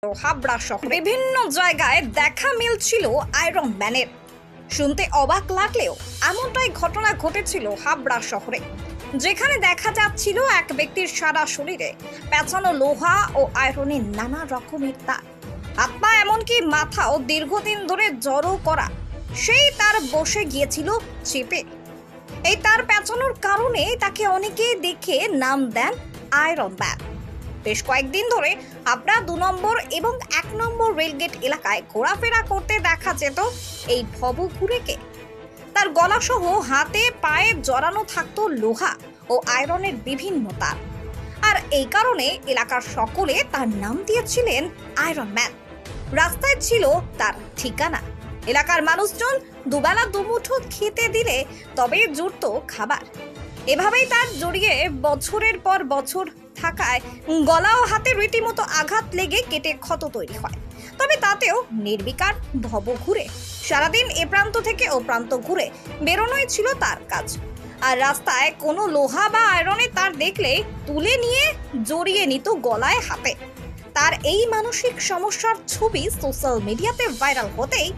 হাবড়া শহরে বিভিন্ন জায়গায় দেখা মিলছিল আয়রন ম্যানের। শুনতে অবাক লাগলেও এমনটাই ঘটনা ঘটেছিল হাবড়া শহরে, যেখানে দেখা যাচ্ছিল এক ব্যক্তির সারা শরীরে পেঁচানো লোহা ও আয়রনের নানা রকমের তার, হাত পা এমনকি মাথাও দীর্ঘদিন ধরে জড়ো করা সেই তার বসে গিয়েছিল চেপে। এই তার পেঁচানোর কারণে তাকে অনেকেই দেখে নাম দেন আয়রন ম্যান। বেশ কয়েকদিন ধরে হাবড়া 2 নম্বর এবং 1 নম্বর রেলগেট এলাকায় ঘোরাফেরা করতে দেখা যেত এই ভবঘুরেকে। তার গলা সহ হাতে পায়ে জড়ানো থাকতো লোহা ও আয়রনের বিভিন্ন তার, আর এই কারণে এলাকার সকলে তার নাম দিয়েছিলেন আয়রন ম্যান। রাস্তায় ছিল তার ঠিকানা। এলাকার মানুষজন দুবেলা দুমুঠো খেতে দিলে তবে জুটতো খাবার। এভাবেই তার জড়িয়ে বছরের পর বছর থাকায় গলা ও হাতে রীতিমতো আঘাত লেগে কেটে ক্ষত তৈরি হয়। তবে তাতেও নির্বিকার ভবঘুরে সারাদিন এ প্রান্ত থেকে ও প্রান্ত ঘুরে বেরোনোই ছিল তার কাজ। আর রাস্তায় কোনো লোহা বা আয়রনের তার দেখলে তুলে নিয়ে জড়িয়ে নিত গলায় হাতে। তার এই মানসিক সমস্যার ছবি সোশ্যাল মিডিয়াতে ভাইরাল হতেই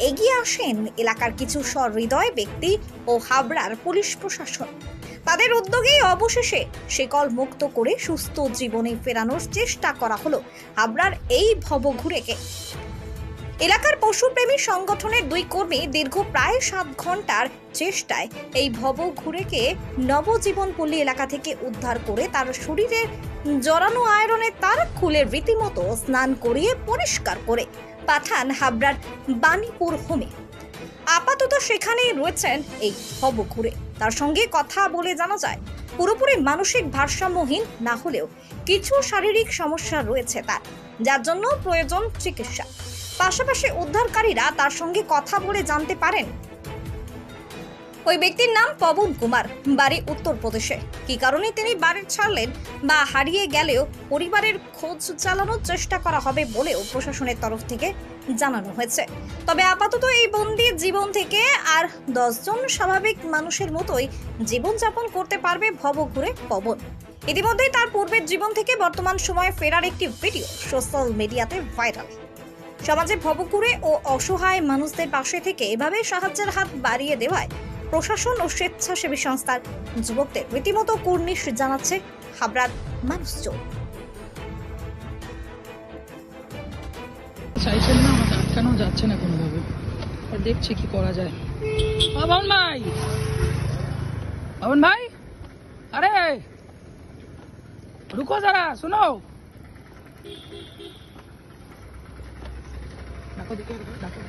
এগিয়ে আসেন এলাকার কিছু সহৃদয় ব্যক্তি ও হাবড়ার পুলিশ প্রশাসন। তাদের উদ্যোগেই অবশেষে শিকল মুক্ত করে সুস্থ জীবনে ফেরানোর চেষ্টা করা হলো হাবড়ার এই ভবঘুরেকে। এলাকার পশুপ্রেমী সংগঠনের 2 কর্মী দীর্ঘ প্রায় 7 ঘন্টার চেষ্টায় এই ভবঘুরেকে নবজীবন পল্লী এলাকা থেকে উদ্ধার করে তার শরীরে জড়ানো আয়রনের তার খুলে রীতিমতো স্নান করিয়ে পরিষ্কার করে পাঠান হাবড়ার বাণীপুর হোমে। আপাতত সেখানেই রয়েছেন এই ভবঘুরে। তার সঙ্গে কথা বলে জানা যায় পুরোপুরি মানসিক ভারসাম্যহীন না হলেও কিছু শারীরিক সমস্যা রয়েছে তার, যার জন্য প্রয়োজন চিকিৎসা। পাশাপাশি উদ্ধারকারীরা তার সঙ্গে কথা বলে জানতে পারেন ওই ব্যক্তির নাম পবন কুমার, বাড়ি উত্তরপ্রদেশে। কি কারণে তিনি বাড়ি ছাড়লেন বা হারিয়ে গেলেও পরিবারের খোঁজ চালানোর চেষ্টা করা হবে বলেও প্রশাসনের তরফ থেকে জানানো হয়েছে। তবে আপাতত এই বন্দি জীবন থেকে আর 10 জন স্বাভাবিক মানুষের মতোই জীবনযাপন করতে পারবে ভবঘুরে পবন। ইতিমধ্যেই তার পূর্বের জীবন থেকে বর্তমান সময়ে ফেরার একটি ভিডিও সোশ্যাল মিডিয়াতে ভাইরাল। সমাজে ভবঘুরে ও অসহায় মানুষদের পাশে থেকে এভাবে সাহায্যের হাত বাড়িয়ে দেওয়ায় প্রশাসন ও স্বেচ্ছাসেবী সংস্থার যুবকদের রীতিমতো কুর্নিশ জানাচ্ছে হাবড়ার মানুষজন। চাইছেন না, আমাকে আটকানো যাচ্ছে না কোনোভাবে, দেখছি কি করা যায়। বাবন ভাই, বাবন ভাই, আরে রুকো যারা, শুনো। ডাকো দেখি, ডাকো।